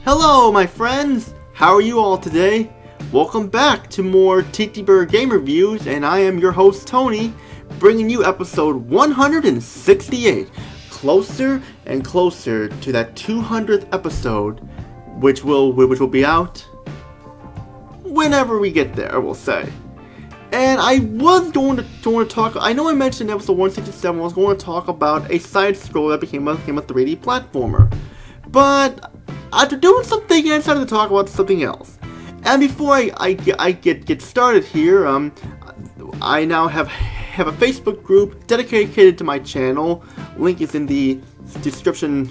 Hello, my friends! How are you all today? Welcome back to more TTBurger Game Reviews, and I am your host, Tony, bringing you episode 168. Closer and closer to that 200th episode, which will be out whenever we get there, we'll say. And I was going to talk, I know I mentioned in episode 167 I was going to talk about a side-scroller that became a 3D platformer. But after doing some thinking, I decided to talk about something else. And before I get started here, I now have a Facebook group dedicated to my channel. Link is in the description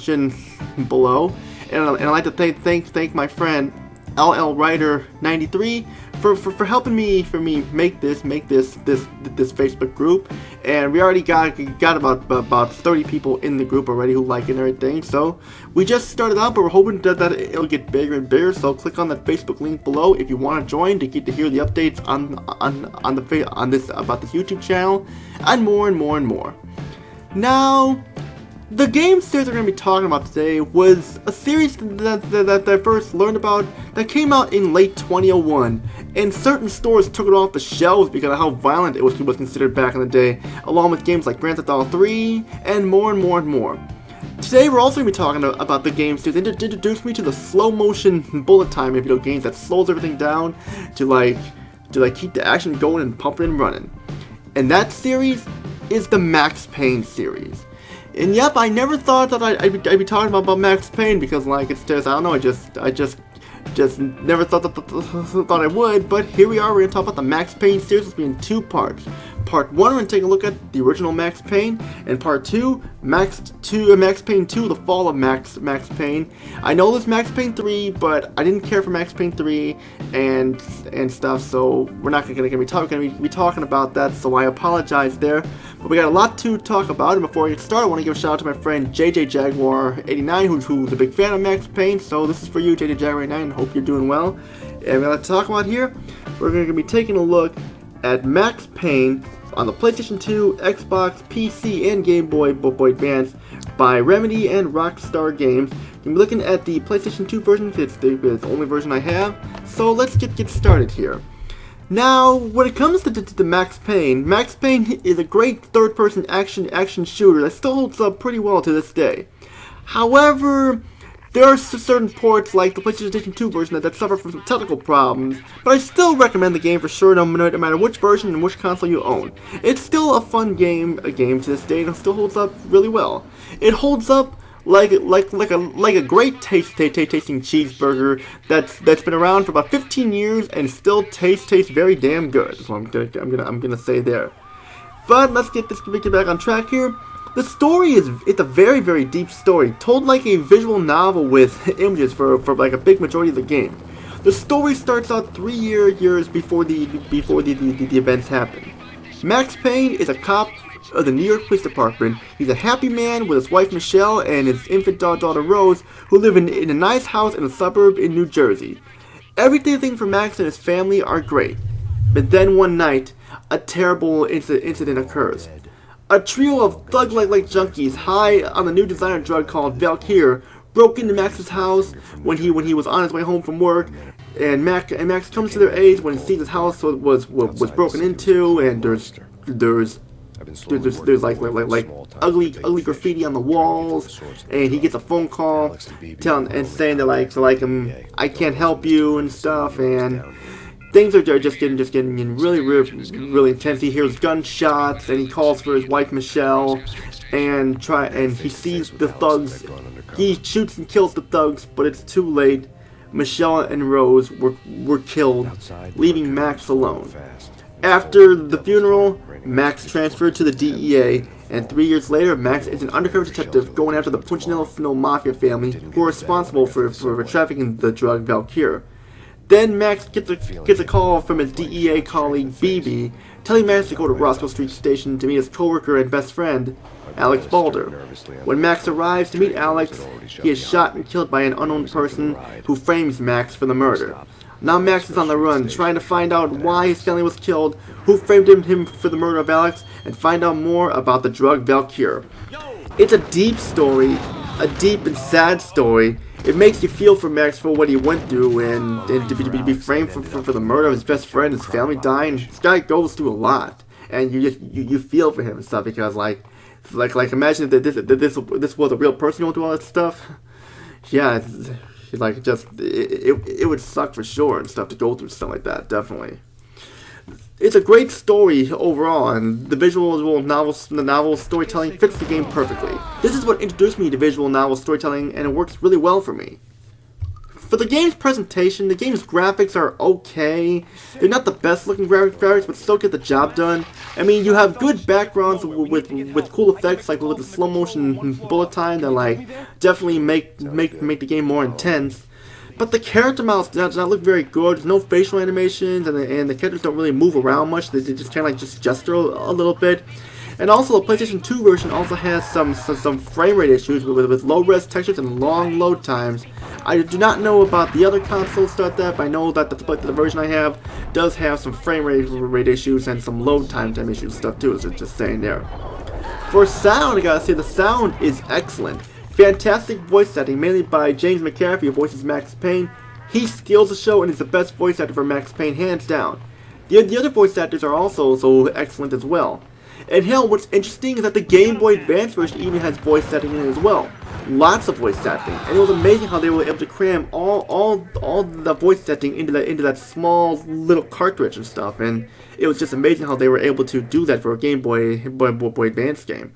below. And I'd like to thank my friend LLWriter93 for helping me make this Facebook group. And we already got about 30 people in the group already who like it and everything. So we just started out, but we're hoping that it'll get bigger and bigger. So click on that Facebook link below if you want to join to get to hear the updates on this about this YouTube channel and more and more and more. Now, the game series we're going to be talking about today was a series that I first learned about that came out in late 2001, and certain stores took it off the shelves because of how violent it was considered back in the day, along with games like Grand Theft Auto 3 and more and more and more. Today we're also going to be talking about the game series that introduced me to the slow motion bullet time in video games that slows everything down to keep the action going and pumping and running. And that series is the Max Payne series. And yep, I never thought that I'd be talking about Max Payne because, like, it's just, I don't know, I just never thought I would. But here we are, we're going to talk about the Max Payne series. It's in two parts. Part 1, we're going to take a look at the original Max Payne, and Part 2, Max Payne 2, The Fall of Max Payne. I know there's Max Payne 3, but I didn't care for Max Payne 3 and stuff, so we're not going to be talking about that, so I apologize there. But we got a lot to talk about, and before I get started, I want to give a shout out to my friend JJ Jaguar89, who's a big fan of Max Payne, so this is for you, JJ Jaguar89, hope you're doing well. And we're going to talk about here, we're going to be taking a look at Max Payne on the PlayStation 2, Xbox, PC, and Game Boy Advance by Remedy and Rockstar Games. I'm looking at the PlayStation 2 version, it's the only version I have, so let's get started here. Now, when it comes to Max Payne is a great third-person action shooter that still holds up pretty well to this day. However, there are certain ports like the PlayStation 2 version that suffer from some technical problems, but I still recommend the game for sure no matter which version and which console you own. It's still a fun game to this day, and it still holds up really well. It holds up like a great tasting cheeseburger that's been around for about 15 years and still tastes very damn good. So I'm gonna say there. But let's get back on track here. The story it's a very, very deep story, told like a visual novel with images for like a big majority of the game. The story starts out 3 years before the events happen. Max Payne is a cop of the New York Police Department. He's a happy man with his wife Michelle and his infant daughter Rose, who live in a nice house in a suburb in New Jersey. Everything for Max and his family are great. But then one night, a terrible incident occurs. A trio of thug-like junkies high on the new designer drug called Valkyr broke into Max's house when he was on his way home from work, and Max comes to their aid when he sees his house was broken into, and there's like ugly graffiti on the walls, and he gets a phone call saying that I can't help you and stuff, and things are just getting really intense. He hears gunshots, and he calls for his wife Michelle, and he sees the thugs. He shoots and kills the thugs, but it's too late. Michelle and Rose were killed, leaving Max alone. After the funeral, Max transferred to the DEA, and 3 years later, Max is an undercover detective going after the Punchinello Mafia family who are responsible for trafficking the drug Valkyr. Then Max gets a call from his DEA colleague, BB, telling Max to go to Roscoe Street Station to meet his coworker and best friend, Alex Balder. When Max arrives to meet Alex, he is shot and killed by an unknown person who frames Max for the murder. Now Max is on the run, trying to find out why his family was killed, who framed him for the murder of Alex, and find out more about the drug Valkyr. It's a deep story, a deep and sad story. It makes you feel for Max for what he went through, and to be framed for the murder of his best friend, his family dying. This guy goes through a lot, and you feel for him and stuff, because like imagine that this was a real person going through all that stuff. Yeah, it's like it would suck for sure and stuff to go through stuff like that. Definitely. It's a great story overall, and the visual novel storytelling fits the game perfectly. This is what introduced me to visual novel storytelling, and it works really well for me. For the game's presentation, the game's graphics are okay. They're not the best looking graphics, but still get the job done. I mean, you have good backgrounds with cool effects, like with the slow motion bullet time that like definitely make the game more intense. But the character models does not look very good. There's no facial animations, and the characters don't really move around much. They just kind of like just gesture a little bit. And also, the PlayStation 2 version also has some frame rate issues with low-res textures and long load times. I do not know about the other consoles that, but I know that the version I have does have some frame rate issues and some load time issues and stuff too. So just saying there. For sound, I gotta say the sound is excellent. Fantastic voice acting, mainly by James McCaffrey, who voices Max Payne. He steals the show and is the best voice actor for Max Payne, hands down. The other voice actors are also so excellent as well. And hell, what's interesting is that the Game Boy Advance version even has voice acting in it as well. Lots of voice acting, and it was amazing how they were able to cram all the voice acting into that small little cartridge and stuff. And it was just amazing how they were able to do that for a Game Boy Advance game.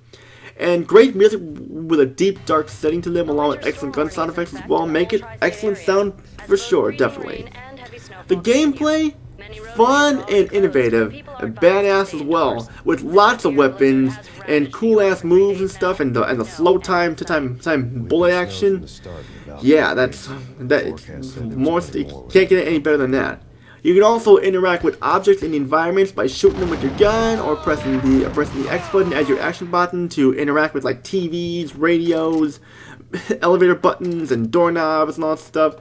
And great music with a deep, dark setting to them, along with excellent gun sound effects as well, make it excellent sound for sure, definitely. The gameplay, fun and innovative, and badass as well, with lots of weapons and cool-ass moves and stuff, and the slow time bullet action. Yeah, that's more. You can't get any better than that. You can also interact with objects in the environments by shooting them with your gun, or pressing the X button as your action button to interact with like TVs, radios, elevator buttons, and doorknobs and all that stuff.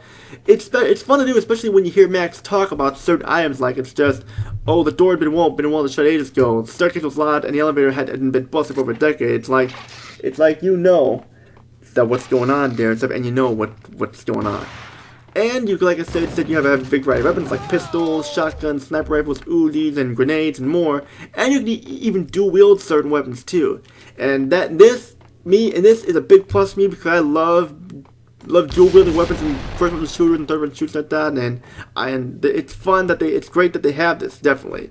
It's fun to do, especially when you hear Max talk about certain items, like it's just, oh, the door had been walled to shut ages ago, the staircase was locked, and the elevator hadn't been busted for over a decade. It's like you know that what's going on there, and you know what's going on. And you, like I said, you have a big variety of weapons like pistols, shotguns, sniper rifles, Uzis, and grenades, and more. And you can even dual wield certain weapons too. And this is a big plus for me, because I love dual wielding weapons in first person shooters and third person shooters like that. And it's fun it's great that they have this, definitely.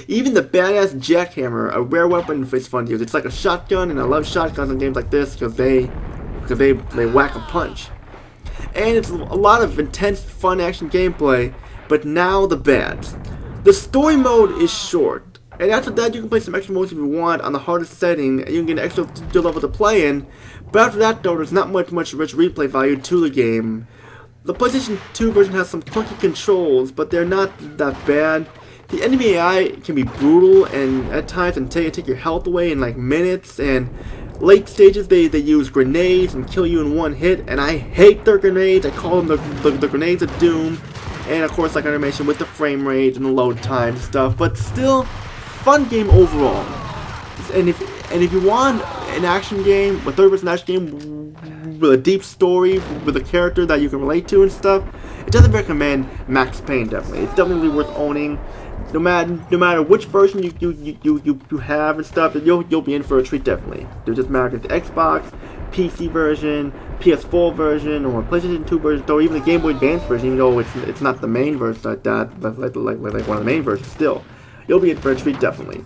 Even the badass jackhammer, a rare weapon, is fun to use. It's like a shotgun, and I love shotguns in games like this because they whack a punch. And it's a lot of intense, fun action gameplay, but now the bads. The story mode is short, and after that you can play some extra modes if you want on the hardest setting, and you can get an extra level to play in, but after that though, there's not much rich replay value to the game. The PlayStation 2 version has some clunky controls, but they're not that bad. The enemy AI can be brutal, and at times and take your health away in like minutes, and late stages they use grenades and kill you in one hit, and I hate their grenades. I call them the grenades of doom. And of course, like I mentioned, with the frame rate and the load time and stuff, but still fun game overall. And if you want an action game, a third-person action game with a deep story, with a character that you can relate to and stuff, it doesn't recommend Max Payne. Definitely, it's definitely worth owning. No matter which version you have and stuff, you'll be in for a treat, definitely. It just matter if it's the Xbox, PC version, PS4 version, or PlayStation 2 version, or even the Game Boy Advance version, even though it's not the main version like that, but like one of the main versions still. You'll be in for a treat, definitely.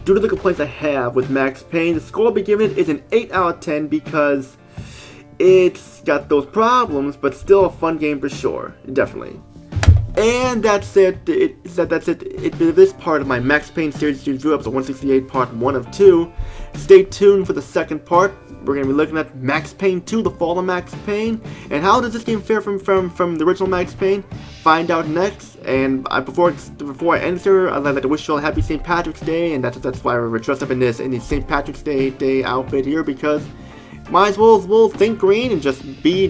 Due to the complaints I have with Max Payne, the score I'll be giving it is an 8 out of 10 because it's got those problems, but still a fun game for sure, definitely. And that's it. That's it. This part of my Max Payne series review, episode 168, part 1 of 2. Stay tuned for the second part. We're going to be looking at Max Payne 2, The Fall of Max Payne, and how does this game fare from the original Max Payne? Find out next. And before I end here, I'd like to wish you all a happy St. Patrick's Day, and that's why we're dressed up in the St. Patrick's Day outfit here, because might as well think green and just be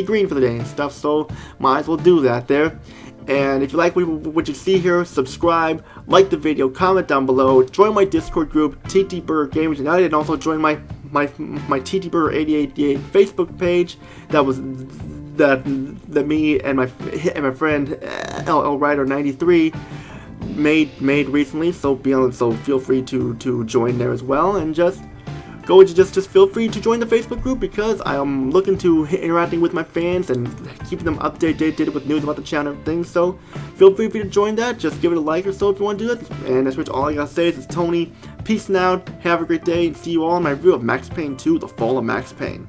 green for the day and stuff. So might as well do that there. And if you like what you see here, subscribe, like the video, comment down below, join my Discord group, TTBurger Game Reviews, and also join my my TTBurger 8888 Facebook page that me and my friend L Rider 93 made recently. So feel free to join there as well, and just feel free to join the Facebook group, because I am looking to interacting with my fans and keeping them updated with news about the channel and things. So feel free to join that. Just give it a like or so if you want to do it. And that's all I gotta say is Tony. Peace now. Have a great day, and see you all in my review of Max Payne 2: The Fall of Max Payne.